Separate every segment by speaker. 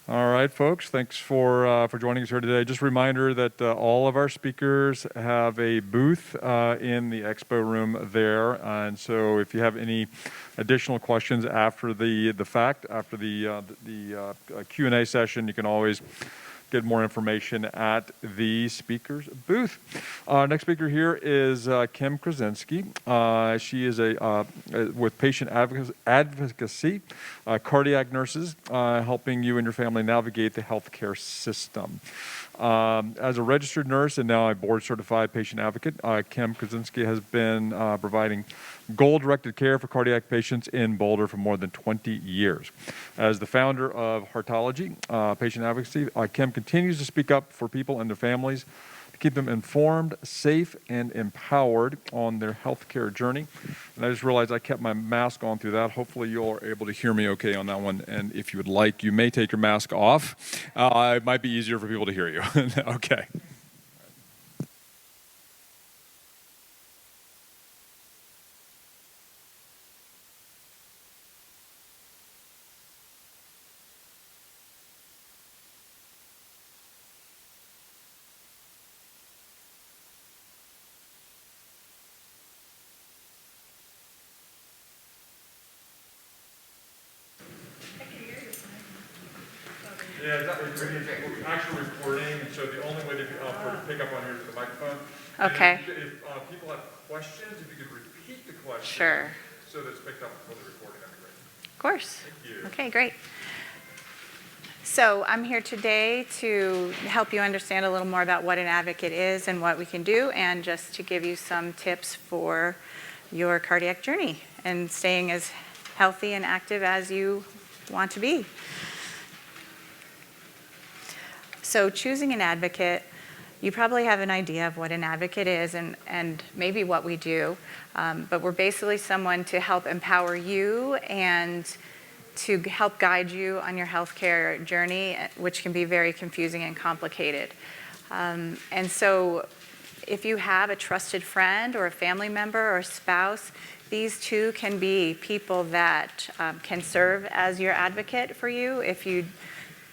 Speaker 1: All right, folks, thanks for joining us here today. Just a reminder that all of our speakers have a booth in the expo room there, and so if you have any additional questions after the Q&A session, you can always get more information at the speaker's booth. Next speaker here is Kim Krasinski. She is with Patient Advocacy, cardiac nurses, helping you and your family navigate the healthcare system. As a registered nurse and now a board-certified patient advocate, Kim Krusinski has been providing goal-directed care for cardiac patients in Boulder for more than 20 years. As the founder of Heartology, patient advocacy, Kim continues to speak up for people and their families to keep them informed, safe, and empowered on their healthcare journey. And I just realized I kept my mask on through that. Hopefully you're able to hear me okay on that one. And if you would like, you may take your mask off. It might be easier for people to hear you. Okay. Yeah, we're actually recording, and so the only way to pick up on here is the microphone.
Speaker 2: Okay.
Speaker 1: If people have questions, if you could repeat the question.
Speaker 2: Sure.
Speaker 1: So that it's picked up for the recording, that'd be great.
Speaker 2: Of course.
Speaker 1: Thank you.
Speaker 2: Okay, great. So I'm here today to help you understand a little more about what an advocate is and what we can do, and just to give you some tips for your cardiac journey and staying as healthy and active as you want to be. So choosing an advocate, you probably have an idea of what an advocate is and maybe what we do, but we're basically someone to help empower you and to help guide you on your healthcare journey, which can be very confusing and complicated. And so if you have a trusted friend or a family member or a spouse, these two can be people that can serve as your advocate for you if you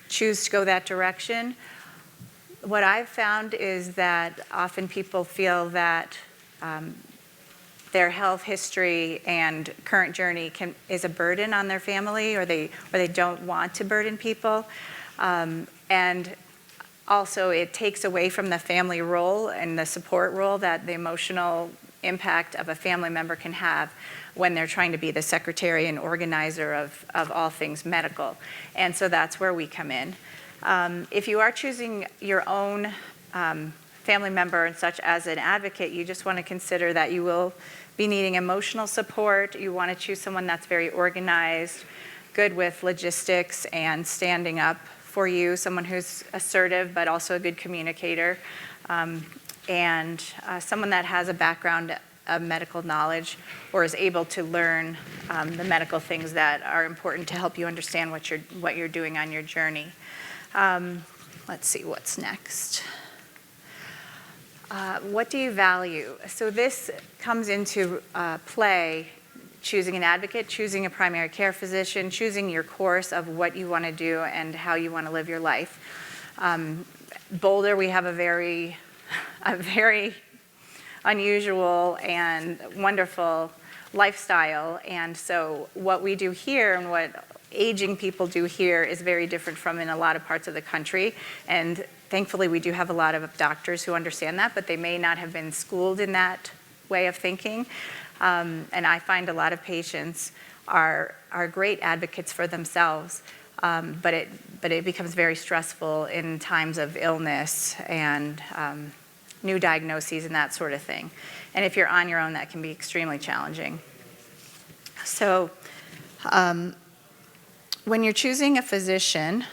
Speaker 2: choose to go that direction. What I've found is that often people feel that their health history and current journey is a burden on their family, or they don't want to burden people. And also it takes away from the family role and the support role that the emotional impact of a family member can have when they're trying to be the secretary and organizer of all things medical. And so that's where we come in. If you are choosing your own family member and such as an advocate, you just want to consider that you will be needing emotional support. You want to choose someone that's very organized, good with logistics and standing up for you, someone who's assertive but also a good communicator, and someone that has a background of medical knowledge or is able to learn the medical things that are important to help you understand what you're doing on your journey. Let's see what's next. What do you value? So this comes into play, choosing an advocate, choosing a primary care physician, choosing your course of what you want to do and how you want to live your life. Boulder, we have a very unusual and wonderful lifestyle, and so what we do here and what aging people do here is very different from in a lot of parts of the country, and thankfully we do have a lot of doctors who understand that, but they may not have been schooled in that way of thinking, and I find a lot of patients are great advocates for themselves, but it becomes very stressful in times of illness and new diagnoses and that sort of thing. And if you're on your own, that can be extremely challenging. So when you're choosing a physician,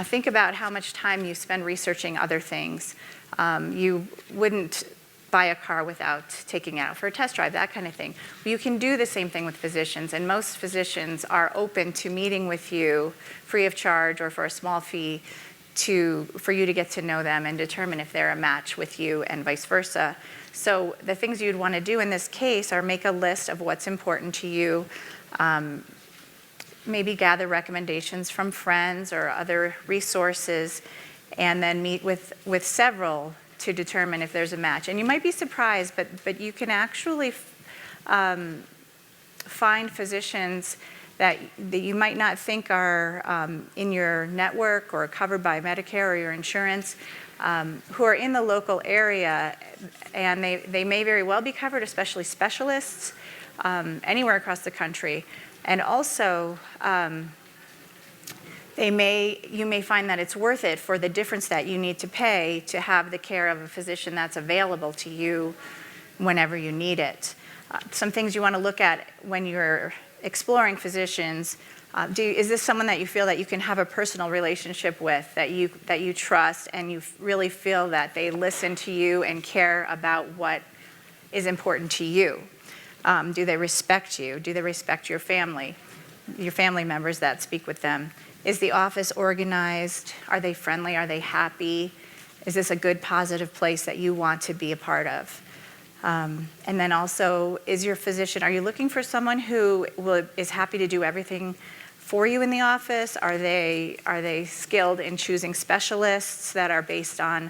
Speaker 2: think about how much time you spend researching other things. You wouldn't buy a car without taking it out for a test drive, that kind of thing. You can do the same thing with physicians, and most physicians are open to meeting with you free of charge or for a small fee for you to get to know them and determine if they're a match with you and vice versa. So the things you'd want to do in this case are make a list of what's important to you, maybe gather recommendations from friends or other resources, and then meet with several to determine if there's a match. And you might be surprised, but you can actually find physicians that you might not think are in your network or covered by Medicare or your insurance, who are in the local area, and they may very well be covered, especially specialists, anywhere across the country. And also, you may find that it's worth it for the difference that you need to pay to have the care of a physician that's available to you whenever you need it. Some things you want to look at when you're exploring physicians. Is this someone that you feel that you can have a personal relationship with, that you trust, and you really feel that they listen to you and care about what is important to you? Do they respect you? Do they respect your family members that speak with them? Is the office organized? Are they friendly? Are they happy? Is this a good, positive place that you want to be a part of? And then also, are you looking for someone who is happy to do everything for you in the office? Are they skilled in choosing specialists that are based on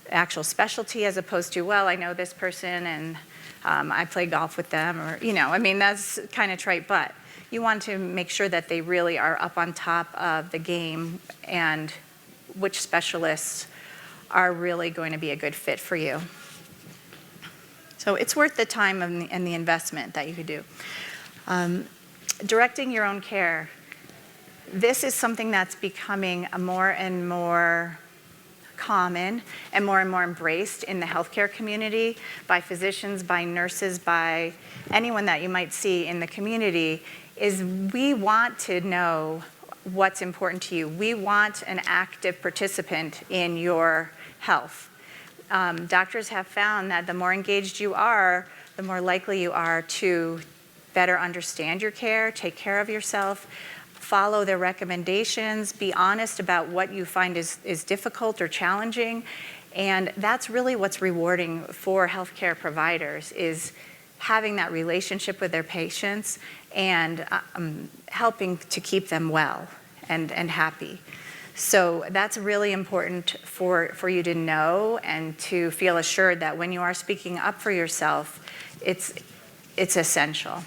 Speaker 2: actual specialty, as opposed to, well, I know this person and I play golf with them, or, that's kind of trite, but you want to make sure that they really are up on top of the game and which specialists are really going to be a good fit for you. So it's worth the time and the investment that you could do. Directing your own care. This is something that's becoming a more and more common and more embraced in the healthcare community by physicians, by nurses, by anyone that you might see in the community. Is we want to know what's important to you. We want an active participant in your health. Doctors have found that the more engaged you are, the more likely you are to better understand your care, take care of yourself, follow their recommendations, be honest about what you find is difficult or challenging. And that's really what's rewarding for healthcare providers, is having that relationship with their patients and helping to keep them well and happy. So that's really important for you to know and to feel assured that when you are speaking up for yourself, it's essential.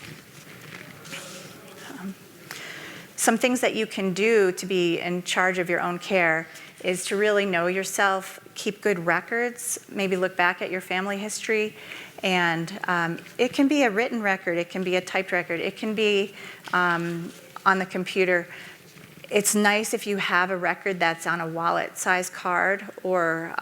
Speaker 2: Some things that you can do to be in charge of your own care is to really know yourself, keep good records, maybe look back at your family history. And it can be a written record, it can be a typed record, it can be on the computer. It's nice if you have a record that's on a wallet-sized card or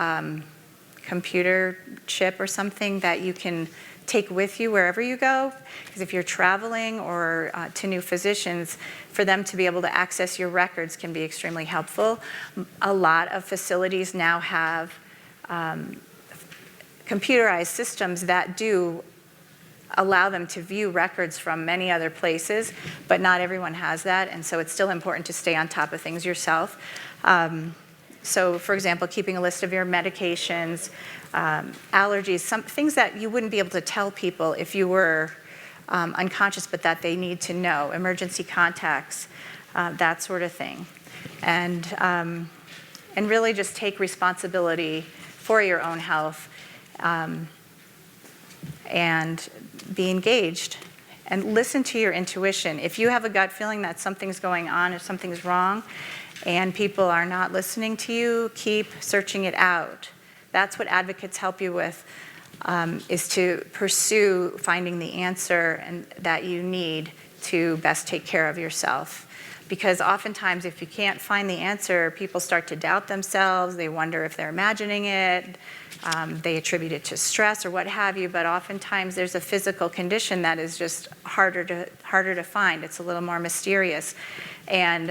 Speaker 2: computer chip or something that you can take with you wherever you go. Because if you're traveling or to new physicians, for them to be able to access your records can be extremely helpful. A lot of facilities now have computerized systems that do allow them to view records from many other places, but not everyone has that, and so it's still important to stay on top of things yourself. So, for example, keeping a list of your medications, allergies, some things that you wouldn't be able to tell people if you were unconscious, but that they need to know, emergency contacts, that sort of thing. And really just take responsibility for your own health. And be engaged and listen to your intuition. If you have a gut feeling that something's going on, if something's wrong, and people are not listening to you, keep searching it out. That's what advocates help you with, is to pursue finding the answer and that you need to best take care of yourself. Because oftentimes if you can't find the answer, people start to doubt themselves, they wonder if they're imagining it, they attribute it to stress or what have you, but oftentimes there's a physical condition that is just harder to find. It's a little more mysterious. And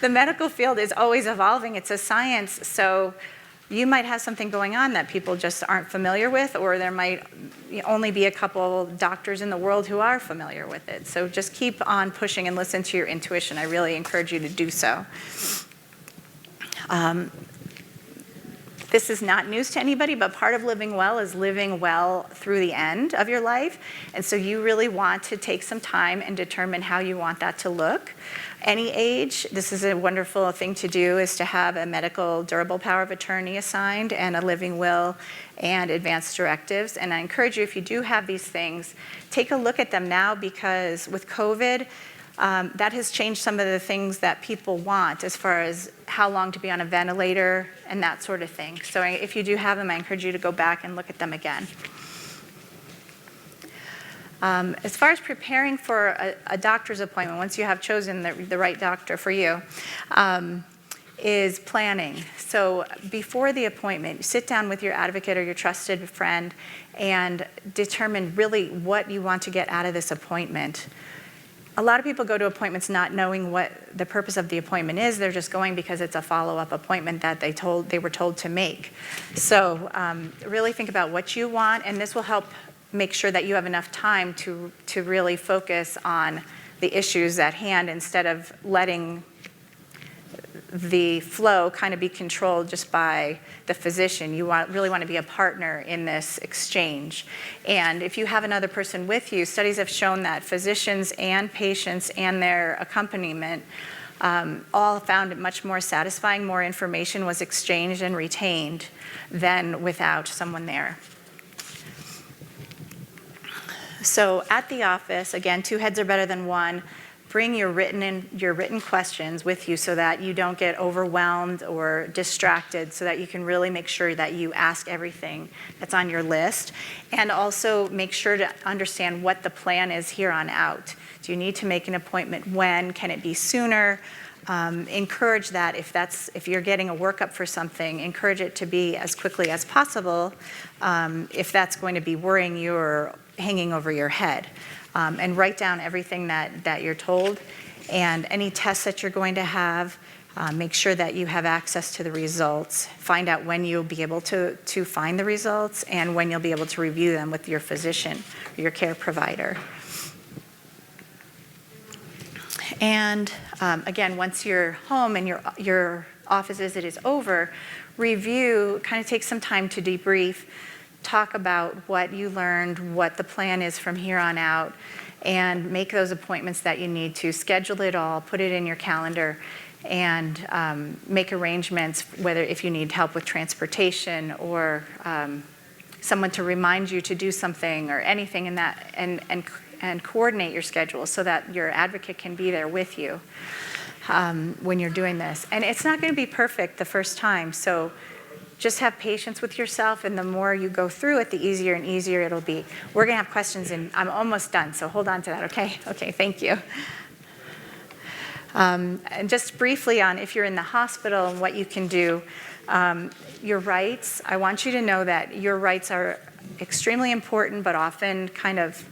Speaker 2: the medical field is always evolving. It's a science, so you might have something going on that people just aren't familiar with, or there might only be a couple doctors in the world who are familiar with it. So just keep on pushing and listen to your intuition. I really encourage you to do so. This is not news to anybody, but part of living well is living well through the end of your life. And so you really want to take some time and determine how you want that to look. Any age, this is a wonderful thing to do, is to have a medical durable power of attorney assigned and a living will and advanced directives. And I encourage you, if you do have these things, take a look at them now, because with COVID, that has changed some of the things that people want as far as how long to be on a ventilator and that sort of thing. So if you do have them, I encourage you to go back and look at them again. As far as preparing for a doctor's appointment, once you have chosen the right doctor for you, is planning. So before the appointment, sit down with your advocate or your trusted friend and determine really what you want to get out of this appointment. A lot of people go to appointments not knowing what the purpose of the appointment is. They're just going because it's a follow-up appointment that they were told to make. So really think about what you want, and this will help make sure that you have enough time to really focus on the issues at hand instead of letting the flow kind of be controlled just by the physician. You really want to be a partner in this exchange. And if you have another person with you, studies have shown that physicians and patients and their accompaniment all found it much more satisfying. More information was exchanged and retained than without someone there. So at the office, again, 2 heads are better than 1. Bring your written questions with you so that you don't get overwhelmed or distracted, so that you can really make sure that you ask everything that's on your list. And also make sure to understand what the plan is here on out. Do you need to make an appointment? When? Can it be sooner? Encourage that if you're getting a workup for something, encourage it to be as quickly as possible if that's going to be worrying you or hanging over your head. And write down everything that you're told, and any tests that you're going to have, make sure that you have access to the results. Find out when you'll be able to find the results and when you'll be able to review them with your physician or your care provider. And again, once you're home and your office visit is over, review, kind of take some time to debrief, talk about what you learned, what the plan is from here on out, and make those appointments that you need to. Schedule it all, put it in your calendar, and make arrangements, whether if you need help with transportation or someone to remind you to do something or anything in that, and coordinate your schedule so that your advocate can be there with you when you're doing this. And it's not going to be perfect the first time, so just have patience with yourself, and the more you go through it, the easier and easier it'll be. We're going to have questions, and I'm almost done, so hold on to that, okay? Okay, thank you. And just briefly on if you're in the hospital and what you can do, your rights, I want you to know that your rights are extremely important, but often kind of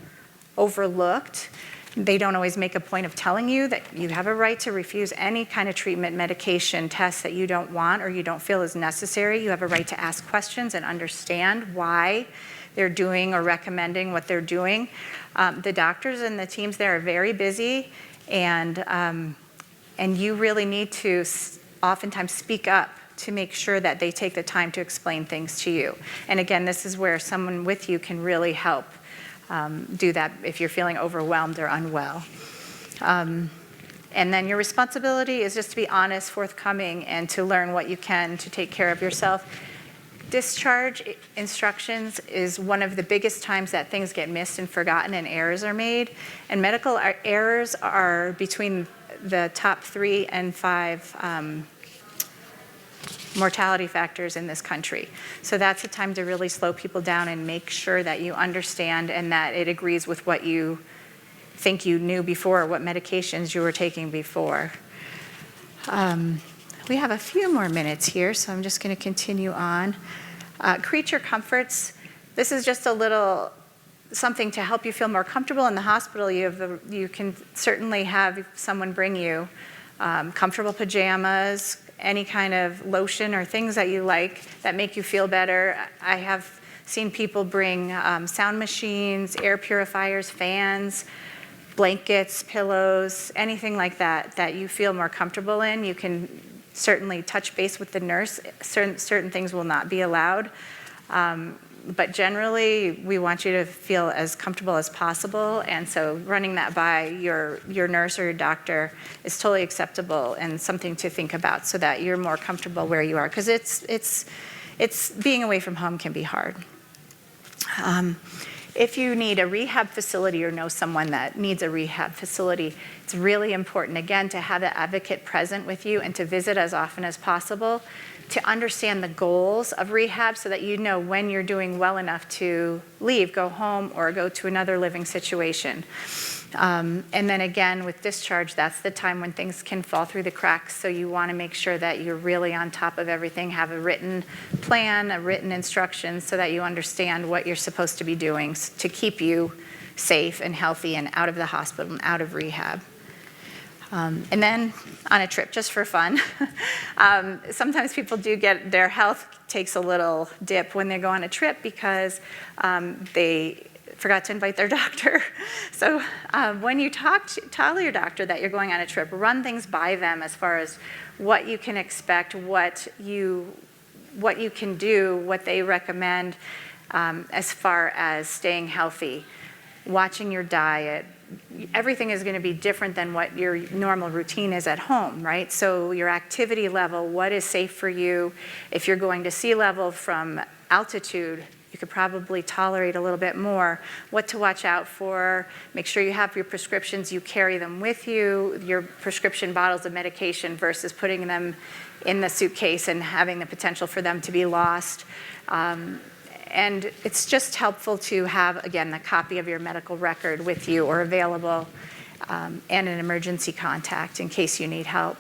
Speaker 2: overlooked. They don't always make a point of telling you that you have a right to refuse any kind of treatment, medication, test that you don't want or you don't feel is necessary. You have a right to ask questions and understand why they're doing or recommending what they're doing. The doctors and the teams there are very busy, and you really need to oftentimes speak up to make sure that they take the time to explain things to you. And again, this is where someone with you can really help do that if you're feeling overwhelmed or unwell. And then your responsibility is just to be honest, forthcoming, and to learn what you can to take care of yourself. Discharge instructions is one of the biggest times that things get missed and forgotten and errors are made. And medical errors are between the top 3 and 5 mortality factors in this country. So that's a time to really slow people down and make sure that you understand and that it agrees with what you think you knew before, or what medications you were taking before. We have a few more minutes here, so I'm just going to continue on. Creature comforts. This is just a little something to help you feel more comfortable in the hospital. You can certainly have someone bring you comfortable pajamas, any kind of lotion or things that you like that make you feel better. I have seen people bring sound machines, air purifiers, fans, blankets, pillows, anything like that that you feel more comfortable in. You can certainly touch base with the nurse. Certain things will not be allowed. But generally, we want you to feel as comfortable as possible, and so running that by your nurse or your doctor is totally acceptable and something to think about so that you're more comfortable where you are, because it's being away from home can be hard. If you need a rehab facility or know someone that needs a rehab facility, it's really important, again, to have the advocate present with you and to visit as often as possible to understand the goals of rehab so that you know when you're doing well enough to leave, go home, or go to another living situation. And then again, with discharge, that's the time when things can fall through the cracks, so you want to make sure that you're really on top of everything, have a written plan, a written instructions, so that you understand what you're supposed to be doing to keep you safe and healthy and out of the hospital and out of rehab. And then on a trip, just for fun, sometimes people do get, their health takes a little dip when they go on a trip because they forgot to invite their doctor. So when you tell your doctor that you're going on a trip, run things by them as far as what you can expect, what you can do, what they recommend as far as staying healthy, watching your diet. Everything is going to be different than what your normal routine is at home, right? So your activity level, what is safe for you? If you're going to sea level from altitude, you could probably tolerate a little bit more. What to watch out for, make sure you have your prescriptions, you carry them with you, your prescription bottles of medication versus putting them in the suitcase and having the potential for them to be lost. And it's just helpful to have, again, the copy of your medical record with you or available, and an emergency contact in case you need help.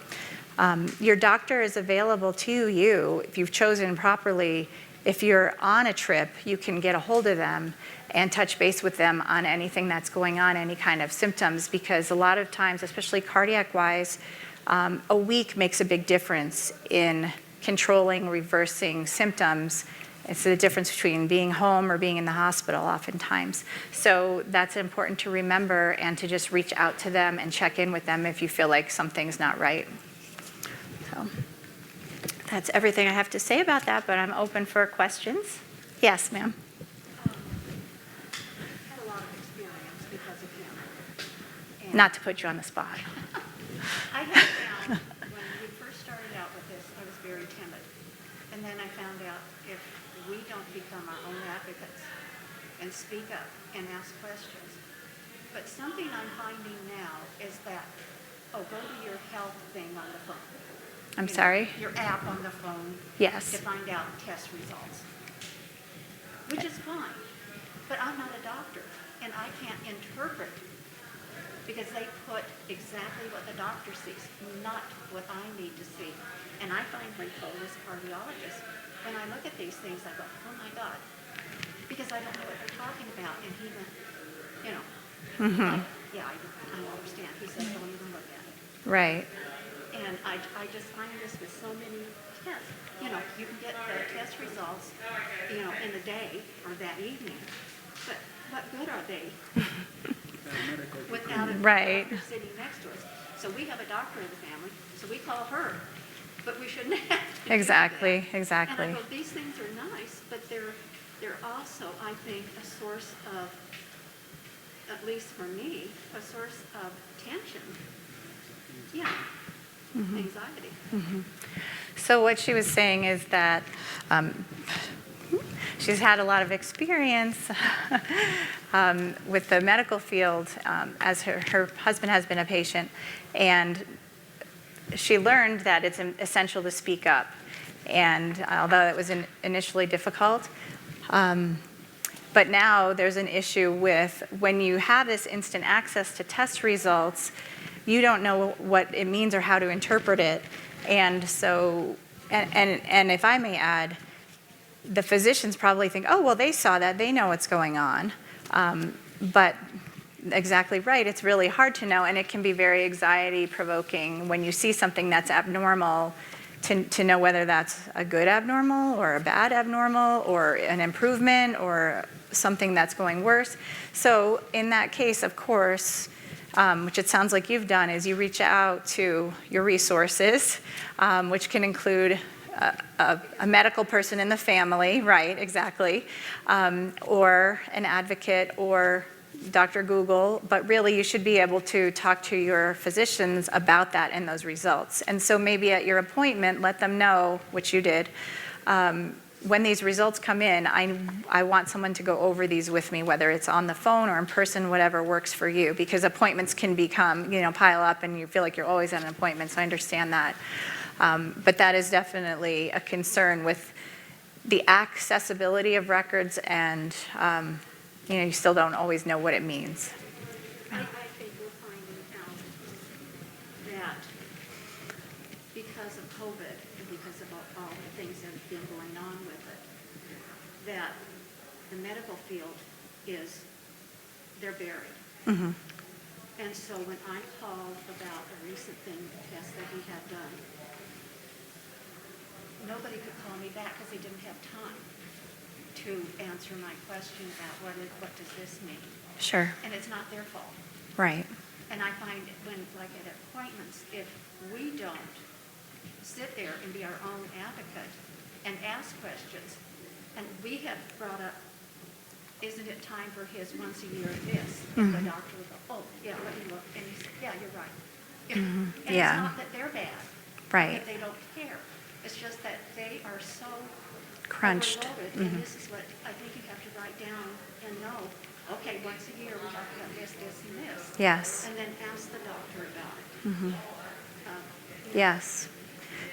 Speaker 2: Your doctor is available to you if you've chosen properly. If you're on a trip, you can get a hold of them and touch base with them on anything that's going on, any kind of symptoms, because a lot of times, especially cardiac-wise, a week makes a big difference in controlling, reversing symptoms. It's the difference between being home or being in the hospital oftentimes. So that's important to remember and to just reach out to them and check in with them if you feel like something's not right. So that's everything I have to say about that, but I'm open for questions. Yes, ma'am.
Speaker 3: I had a lot of experience because of him. And
Speaker 2: Not to put you on the spot.
Speaker 3: I had found when we first started out with this, I was very timid. And then I found out if we don't become our own advocates and speak up and ask questions. But something I'm finding now is that, go to your health thing on the phone.
Speaker 2: I'm sorry?
Speaker 3: Your app on the phone.
Speaker 2: Yes.
Speaker 3: To find out test results. Which is fine. But I'm not a doctor, and I can't interpret because they put exactly what the doctor sees, not what I need to see. And I find my as cardiologist, when I look at these things, I go, oh my God, because I don't know what they're talking about. And he went, like, yeah, I understand. He said, don't even look at it.
Speaker 2: Right.
Speaker 3: And I just find this with so many tests. You can get the test results, in a day or that evening. But what good are they without a doctor sitting next to us? So we have a doctor in the family, so we call her. But we shouldn't have to
Speaker 2: Exactly,
Speaker 3: do that.
Speaker 2: exactly.
Speaker 3: And I go, these things are nice, but they're also, I think, a source of, at least for me, a source of tension. Yeah, anxiety.
Speaker 2: So what she was saying is that she's had a lot of experience with the medical field as her husband has been a patient, and she learned that it's essential to speak up. And although it was initially difficult, but now there's an issue with when you have this instant access to test results, you don't know what it means or how to interpret it. And so, and if I may add, the physicians probably think, oh, well, they saw that, they know what's going on. But exactly right, it's really hard to know, and it can be very anxiety-provoking when you see something that's abnormal to know whether that's a good abnormal or a bad abnormal or an improvement or something that's going worse. So in that case, of course, which it sounds like you've done, is you reach out to your resources, which can include a medical person in the family, right, exactly, or an advocate or Dr. Google, but really you should be able to talk to your physicians about that and those results. And so maybe at your appointment, let them know, which you did, when these results come in, I want someone to go over these with me, whether it's on the phone or in person, whatever works for you, because appointments can become, pile up and you feel like you're always at an appointment, so I understand that. But that is definitely a concern with the accessibility of records and, you still don't always know what it means.
Speaker 3: I think we're finding out that because of COVID and because of all the things that have been going on with it, that the medical field they're buried.
Speaker 2: Mm-hmm.
Speaker 3: And so when I called about a recent test that he had done, nobody could call me back because they didn't have time to answer my question about what does this mean?
Speaker 2: Sure.
Speaker 3: And it's not their fault.
Speaker 2: Right.
Speaker 3: And I find when, like at appointments, if we don't sit there and be our own advocate and ask questions, and we have brought up, isn't it time for his once a year this? And the doctor will go, oh, yeah, let me look. And he said, yeah, you're right. And
Speaker 2: Yeah.
Speaker 3: it's not that they're bad.
Speaker 2: Right.
Speaker 3: That they don't care. It's just that they are so
Speaker 2: Crunched.
Speaker 3: overloaded, and this is what I think you have to write down and know. Okay, once a year we have to have this, this, and this.
Speaker 2: Yes.
Speaker 3: And then ask the doctor about it.
Speaker 2: Yes.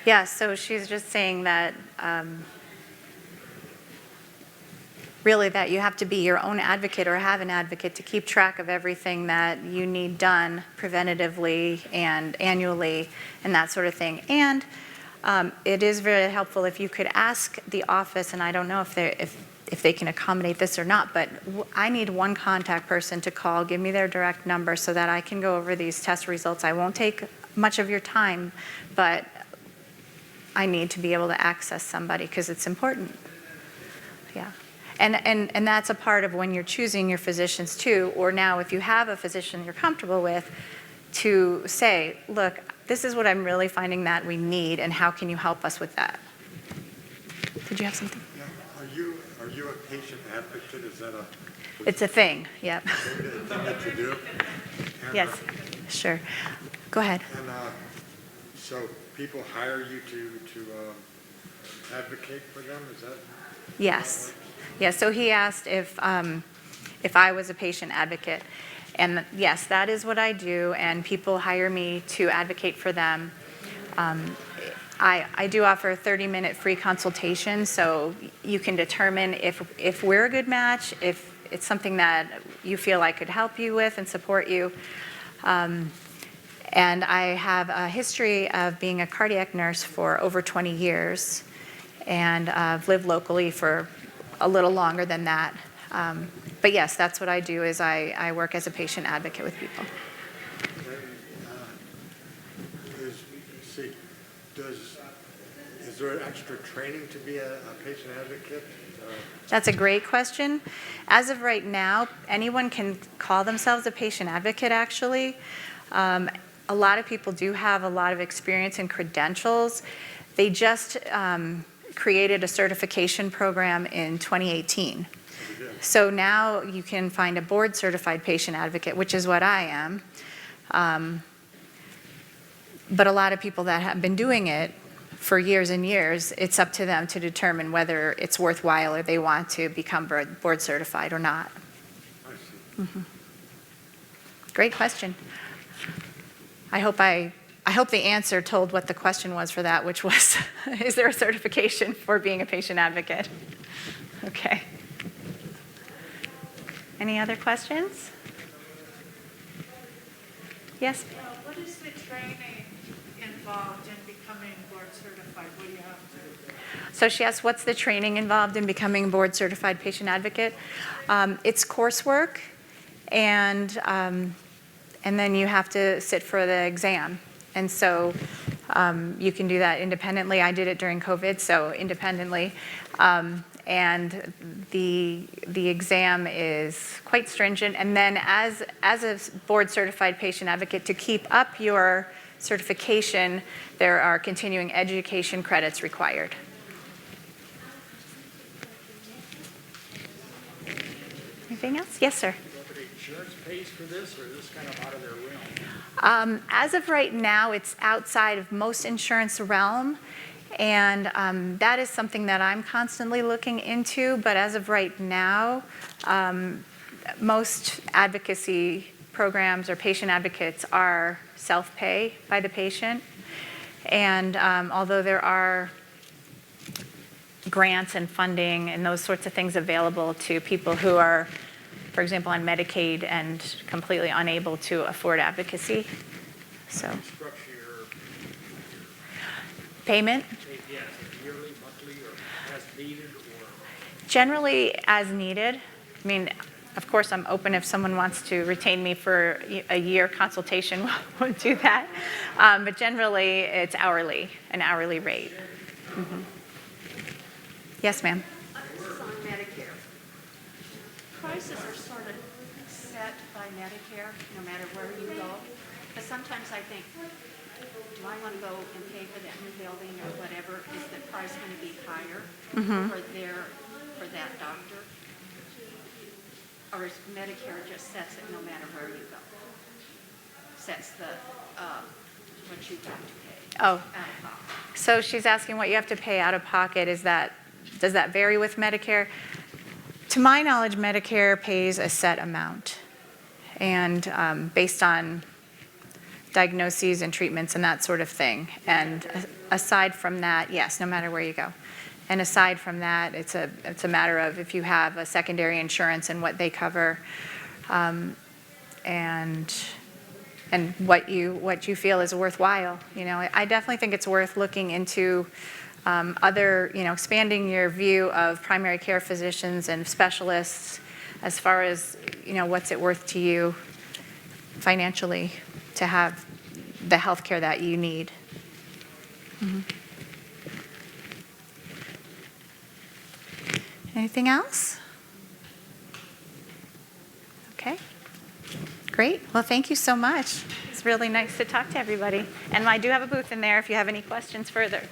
Speaker 2: Yes, so she's just saying that really that you have to be your own advocate or have an advocate to keep track of everything that you need done preventatively and annually and that sort of thing. And it is very helpful if you could ask the office, and I don't know if they can accommodate this or not, but I need one contact person to call, give me their direct number so that I can go over these test results. I won't take much of your time, but I need to be able to access somebody because it's important. Yeah. And that's a part of when you're choosing your physicians too, or now if you have a physician you're comfortable with, to say, look, this is what I'm really finding that we need, and how can you help us with that? Did you have something?
Speaker 4: Yeah. Are you a patient advocate? Is that
Speaker 2: It's a thing, yep.
Speaker 4: thing that you do? And,
Speaker 2: Yes, sure. Go ahead.
Speaker 4: And so people hire you to advocate for them? Is that?
Speaker 2: Yes. Yeah, so he asked if I was a patient advocate. And yes, that is what I do, and people hire me to advocate for them. I do offer a 30-minute free consultation, so you can determine if we're a good match, if it's something that you feel I could help you with and support you. And I have a history of being a cardiac nurse for over 20 years, and I've lived locally for a little longer than that. But yes, that's what I do, is I work as a patient advocate with people.
Speaker 4: Is there extra training to be a patient advocate?
Speaker 2: That's a great question. As of right now, anyone can call themselves a patient advocate, actually. A lot of people do have a lot of experience and credentials. They just created a certification program in 2018. So now you can find a board-certified patient advocate, which is what I am. But a lot of people that have been doing it for years and years, it's up to them to determine whether it's worthwhile or they want to become board-certified or not.
Speaker 4: I see.
Speaker 2: Mm-hmm. Great question. I hope the answer told what the question was for that, which was, is there a certification for being a patient advocate? Okay. Any other questions? Yes?
Speaker 5: What is the training involved in becoming board certified? What do you have to?
Speaker 2: So she asked, what's the training involved in becoming a board certified patient advocate? It's coursework, and then you have to sit for the exam. And so you can do that independently. I did it during COVID, so independently. and the exam is quite stringent. And then as a board certified patient advocate, to keep up your certification, there are continuing education credits required. Anything else? Yes, sir.
Speaker 6: The insurance pays for this, or is this kind of out of their realm?
Speaker 2: As of right now, it's outside of most insurance realm, and that is something that I'm constantly looking into. But as of right now, most advocacy programs or patient advocates are self-pay by the patient. And although there are grants and funding and those sorts of things available to people who are, for example, on Medicaid and completely unable to afford advocacy. So,
Speaker 6: Structure your
Speaker 2: payment?
Speaker 6: yes, yearly, monthly, or as needed, or
Speaker 2: Generally as needed. I mean, of course, I'm open if someone wants to retain me for a year consultation, we'll do that. But generally, it's hourly, an hourly rate. Mm-hmm. Yes, ma'am.
Speaker 3: This is on Medicare. Prices are sort of set by Medicare, no matter where you go. Because sometimes I think, do I want to go and pay for that new building or whatever? Is the price going to be higher for that doctor? Or is Medicare just sets it no matter where you go? Sets the, what you got to pay.
Speaker 2: Oh.
Speaker 3: Out of pocket.
Speaker 2: So she's asking what you have to pay out of pocket. Does that vary with Medicare? To my knowledge, Medicare pays a set amount. And based on diagnoses and treatments and that sort of thing. And aside from that, yes, no matter where you go. And aside from that, it's a matter of if you have a secondary insurance and what they cover, and what you feel is worthwhile. You know, I definitely think it's worth looking into other, expanding your view of primary care physicians and specialists as far as, what's it worth to you financially to have the health care that you need. Mm-hmm. Anything else? Okay. Great. Well, thank you so much. It's really nice to talk to everybody. And I do have a booth in there if you have any questions further.